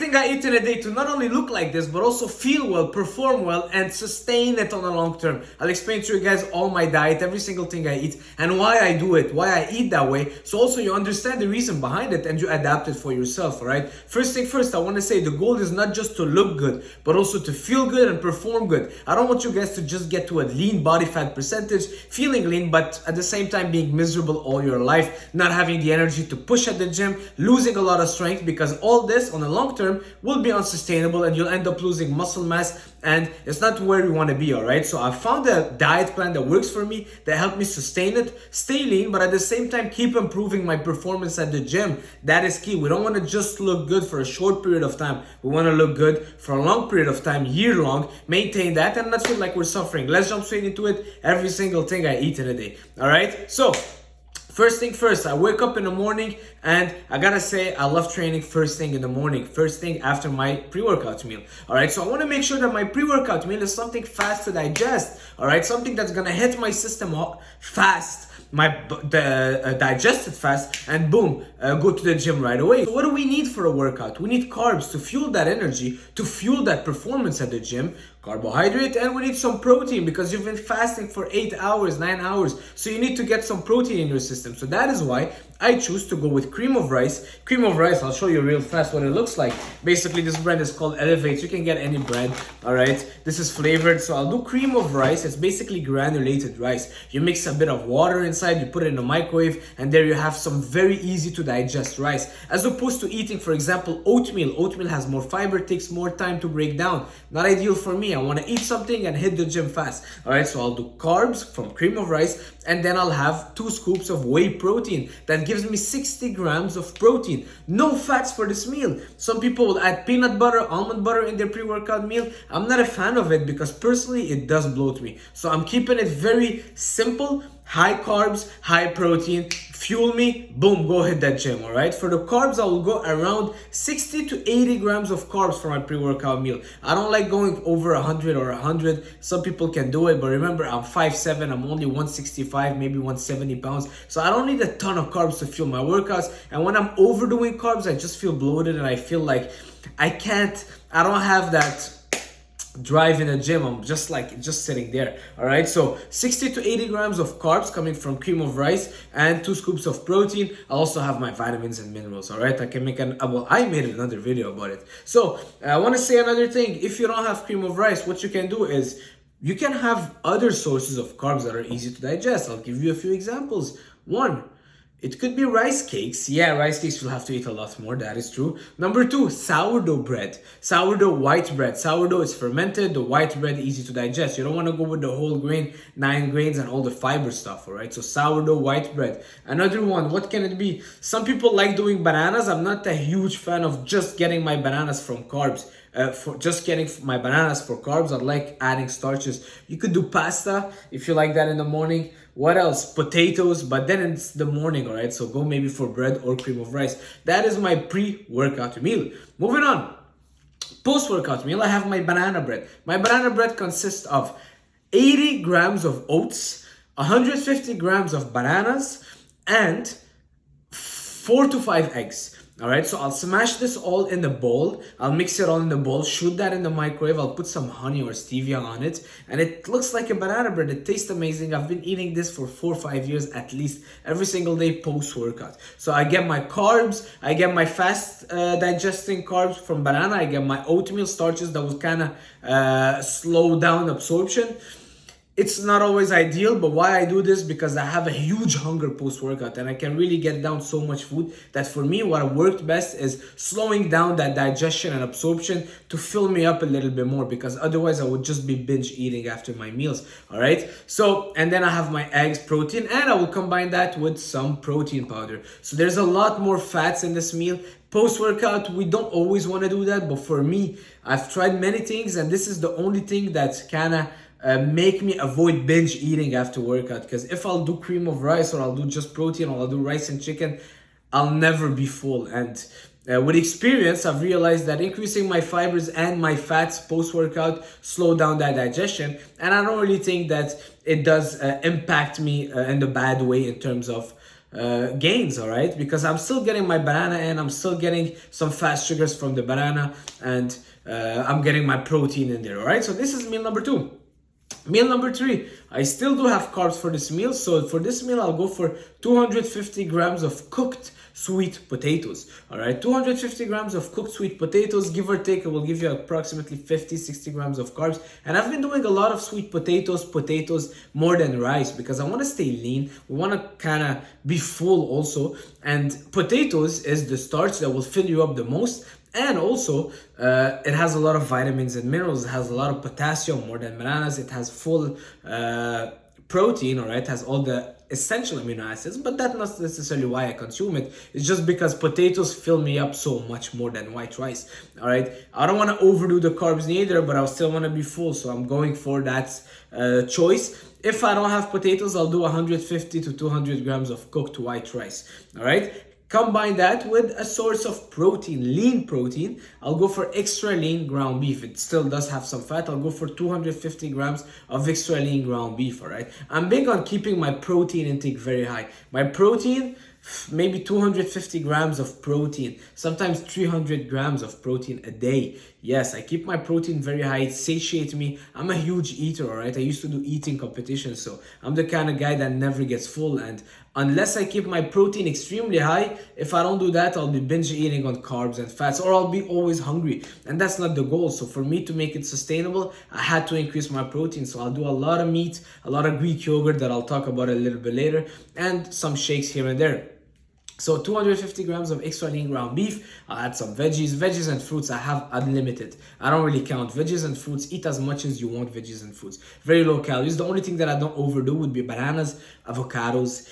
everything I eat in a day to not only look like this, but also feel well, perform well, and sustain it on the long term. I'll explain to you guys all my diet, every single thing I eat, and why I do it, why I eat that way. So also you understand the reason behind it and you adapt it for yourself, all right? First thing first, I want to say the goal is not just to look good, but also to feel good and perform good. I don't want you guys to just get to a lean body fat percentage, feeling lean, but at the same time being miserable all your life, not having the energy to push at the gym, losing a lot of strength, because all this on the long term will be unsustainable and you'll end up losing muscle mass, and it's not where you want to be, all right? So I found a diet plan that works for me, that helped me sustain it, stay lean, but at the same time keep improving my performance at the gym. That is key. We don't want to just look good for a short period of time. We want to look good for a long period of time, year long, maintain that and not feel like we're suffering. Let's jump straight into it. Every single thing I eat in a day, all right? So first thing first, I wake up in the morning and I gotta say I love training first thing in the morning, first thing after my pre-workout meal. All right, so I want to make sure that my pre-workout meal is something fast to digest. All right, something that's gonna hit my system fast, digest it fast, and boom, go to the gym right away. So what do we need for a workout? We need carbs to fuel that energy, to fuel that performance at the gym, carbohydrate, and we need some protein because you've been fasting for 8 hours, 9 hours. So you need to get some protein in your system. So that is why I choose to go with cream of rice. Cream of rice, I'll show you real fast what it looks like. Basically, this brand is called Elevate. You can get any bread, all right? This is flavored, so I'll do cream of rice. It's basically granulated rice. You mix a bit of water inside, you put it in the microwave, and there you have some very easy to digest rice. As opposed to eating, for example, oatmeal. Oatmeal has more fiber, takes more time to break down. Not ideal for me. I want to eat something and hit the gym fast. All right, so I'll do carbs from cream of rice, and then I'll have 2 scoops of whey protein. That gives me 60 grams of protein. No fats for this meal. Some people will add peanut butter, almond butter in their pre-workout meal. I'm not a fan of it because personally it does bloat me. So I'm keeping it very simple, high carbs, high protein, fuel me, boom, go hit that gym, all right? For the carbs, I will go around 60 to 80 grams of carbs for my pre-workout meal. I don't like going over 100 or 100. Some people can do it, but remember, I'm 5'7", I'm only 165, maybe 170 pounds. So I don't need a ton of carbs to fuel my workouts. And when I'm overdoing carbs, I just feel bloated and I feel like I don't have that drive in the gym. I'm just sitting there, all right? So 60 to 80 grams of carbs coming from cream of rice and 2 scoops of protein. I also have my vitamins and minerals, all right? I can make I made another video about it. So I want to say another thing. If you don't have cream of rice, what you can do is you can have other sources of carbs that are easy to digest. I'll give you a few examples. One, it could be rice cakes. Yeah, rice cakes you'll have to eat a lot more, that is true. Number 2, sourdough bread. Sourdough white bread. Sourdough is fermented, the white bread easy to digest. You don't want to go with the whole grain, 9 grains and all the fiber stuff, all right? So sourdough white bread. Another one, what can it be? Some people like doing bananas. I'm not a huge fan of just getting my bananas from carbs. For just getting my bananas for carbs, I like adding starches. You could do pasta if you like that in the morning. What else? Potatoes, but then it's the morning, all right? So go maybe for bread or cream of rice. That is my pre-workout meal. Moving on. Post-workout meal, I have my banana bread. My banana bread consists of 80 grams of oats, 150 grams of bananas, and 4 to 5 eggs. All right, so I'll smash this all in the bowl. I'll mix it all in the bowl, shoot that in the microwave. I'll put some honey or stevia on it, and it looks like a banana bread. It tastes amazing. I've been eating this for 4 or 5 years at least, every single day post-workout. So I get my carbs, I get my fast digesting carbs from banana, I get my oatmeal starches that will kind of slow down absorption. It's not always ideal, but why I do this, because I have a huge hunger post-workout and I can really get down so much food that for me, what worked best is slowing down that digestion and absorption to fill me up a little bit more, because otherwise I would just be binge eating after my meals, all right? So, and then I have my eggs, protein, and I will combine that with some protein powder. So there's a lot more fats in this meal. Post-workout, we don't always want to do that, but for me, I've tried many things and this is the only thing that's kind of make me avoid binge eating after workout. Because if I'll do cream of rice or I'll do just protein or I'll do rice and chicken, I'll never be full. And with experience, I've realized that increasing my fibers and my fats post-workout slow down that digestion. And I don't really think that it does impact me in the bad way in terms of gains, all right? Because I'm still getting my banana in, I'm still getting some fast sugars from the banana, and I'm getting my protein in there, all right? So this is meal number 2. Meal number 3, I still do have carbs for this meal. So for this meal, I'll go for 250 grams of cooked sweet potatoes. All right, 250 grams of cooked sweet potatoes, give or take, it will give you approximately 50-60 grams of carbs. And I've been doing a lot of sweet potatoes more than rice, because I want to stay lean. We want to kind of be full also. And potatoes is the starch that will fill you up the most. And also, it has a lot of vitamins and minerals. It has a lot of potassium, more than bananas. It has full protein, all right? It has all the essential amino acids, but that's not necessarily why I consume it. It's just because potatoes fill me up so much more than white rice, all right? I don't want to overdo the carbs neither, but I still want to be full, so I'm going for that choice. If I don't have potatoes, I'll do 150 to 200 grams of cooked white rice, all right? Combine that with a source of protein, lean protein. I'll go for extra lean ground beef. It still does have some fat. I'll go for 250 grams of extra lean ground beef, all right? I'm big on keeping my protein intake very high. My protein, maybe 250 grams of protein, sometimes 300 grams of protein a day. Yes, I keep my protein very high. It satiates me. I'm a huge eater, all right? I used to do eating competitions, so I'm the kind of guy that never gets full. And unless I keep my protein extremely high, if I don't do that, I'll be binge eating on carbs and fats, or I'll be always hungry. And that's not the goal. So for me to make it sustainable, I had to increase my protein. So I'll do a lot of meat, a lot of Greek yogurt that I'll talk about a little bit later, and some shakes here and there. So 250 grams of extra lean ground beef. I'll add some veggies. Veggies and fruits, I have unlimited. I don't really count. Veggies and fruits, eat as much as you want veggies and fruits. Very low calories. The only thing that I don't overdo would be bananas, avocados,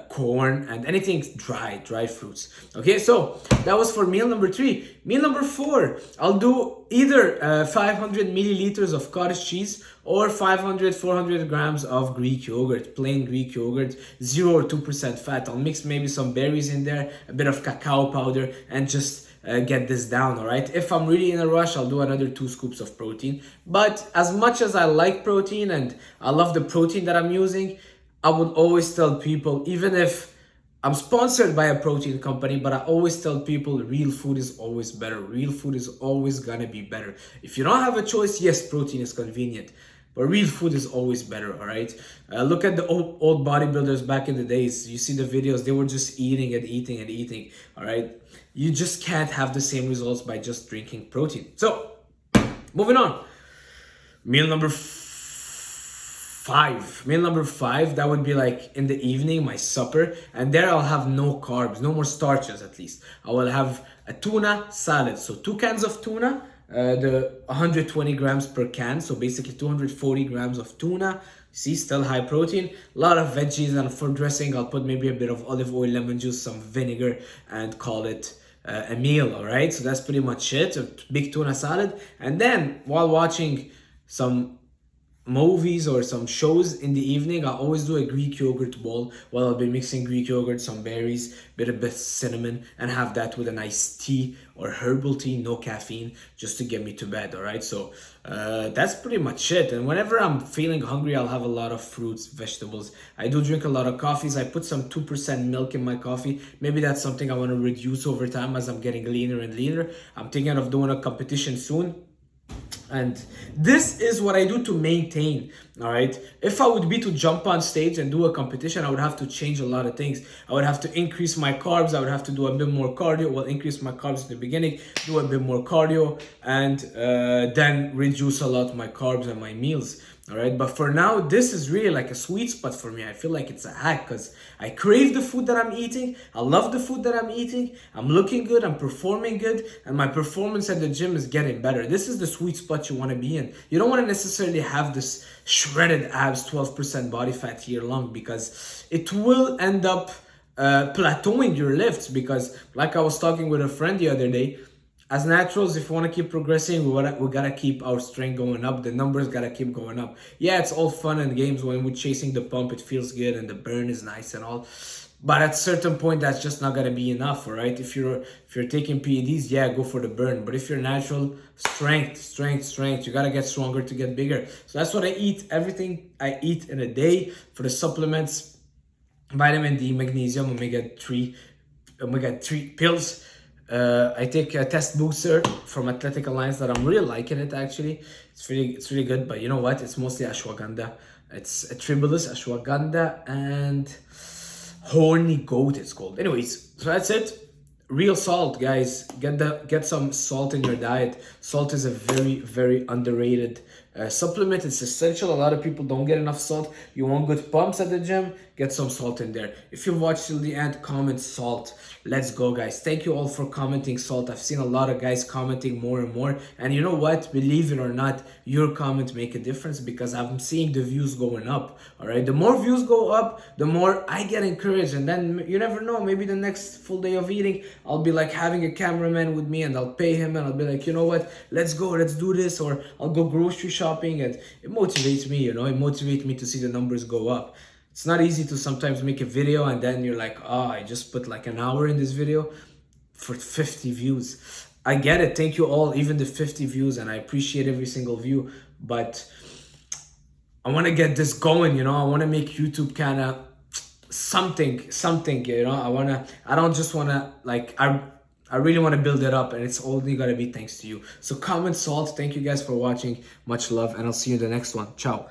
corn, and anything dry fruits. Okay, so that was for meal number 3. Meal number 4, I'll do either 500 milliliters of cottage cheese or 400 grams of Greek yogurt, plain Greek yogurt, 0 or 2% fat. I'll mix maybe some berries in there, a bit of cacao powder, and just get this down, all right? If I'm really in a rush, I'll do another 2 scoops of protein. But as much as I like protein and I love the protein that I'm using, I would always tell people, even if I'm sponsored by a protein company, but I always tell people real food is always better. Real food is always gonna be better. If you don't have a choice, yes, protein is convenient, but real food is always better, all right? Look at the old bodybuilders back in the days. You see the videos, they were just eating and eating and eating, all right? You just can't have the same results by just drinking protein. So, moving on. Meal number 5. Meal number 5, that would be like in the evening, my supper. And there I'll have no carbs, no more starches at least. I will have a tuna salad. So 2 cans of tuna, the 120 grams per can. So basically 240 grams of tuna. See, still high protein. A lot of veggies, and for dressing, I'll put maybe a bit of olive oil, lemon juice, some vinegar, and call it a meal, all right? So that's pretty much it, a big tuna salad. And then while watching some movies or some shows in the evening, I always do a Greek yogurt bowl. Well, I'll be mixing Greek yogurt, some berries, bit of cinnamon, and have that with a nice tea or herbal tea, no caffeine, just to get me to bed, all right? So that's pretty much it. And whenever I'm feeling hungry, I'll have a lot of fruits, vegetables. I do drink a lot of coffees. I put some 2% milk in my coffee. Maybe that's something I want to reduce over time as I'm getting leaner and leaner. I'm thinking of doing a competition soon. And this is what I do to maintain, all right? If I would be to jump on stage and do a competition, I would have to change a lot of things. I would have to increase my carbs. I would have to do a bit more cardio. Well, increase my carbs in the beginning, do a bit more cardio, and then reduce a lot my carbs and my meals. All right, but for now, this is really like a sweet spot for me. I feel like it's a hack because I crave the food that I'm eating. I love the food that I'm eating. I'm looking good. I'm performing good. And my performance at the gym is getting better. This is the sweet spot you want to be in. You don't want to necessarily have this shredded abs, 12% body fat year long, because it will end up plateauing your lifts. Because like I was talking with a friend the other day, as naturals, if we want to keep progressing, we gotta keep our strength going up. The numbers gotta keep going up. Yeah, it's all fun and games when we're chasing the pump. It feels good and the burn is nice and all. But at a certain point, that's just not gonna be enough, all right? If you're taking PEDs, yeah, go for the burn. But if you're natural, strength, you gotta get stronger to get bigger. So that's what I eat. Everything I eat in a day. For the supplements, vitamin D, magnesium, omega 3 pills. I take a test booster from Athletic Alliance that I'm really liking it actually. It's really good, but you know what? It's mostly ashwagandha. It's a tribulus, ashwagandha, and horny goat it's called. Anyways, so that's it. Real salt, guys. Get some salt in your diet. Salt is a very underrated supplement. It's essential. A lot of people don't get enough salt. You want good pumps at the gym? Get some salt in there. If you've watched till the end, comment salt. Let's go, guys. Thank you all for commenting salt. I've seen a lot of guys commenting more and more. And you know what? Believe it or not, your comments make a difference because I'm seeing the views going up. All right. The more views go up, the more I get encouraged. And then you never know. Maybe the next full day of eating, I'll be like having a cameraman with me and I'll pay him and I'll be like, you know what? Let's go. Let's do this. Or I'll go grocery shopping, and it motivates me. You know, it motivates me to see the numbers go up. It's not easy to sometimes make a video and then you're like, oh, I just put like an hour in this video for 50 views. I get it. Thank you all, even the 50 views, and I appreciate every single view. But I want to get this going, you know. I want to make YouTube kind of something, you know. I don't just want to like, I really want to build it up, and it's only going to be thanks to you. So comment salt. Thank you guys for watching. Much love, and I'll see you in the next one. Ciao.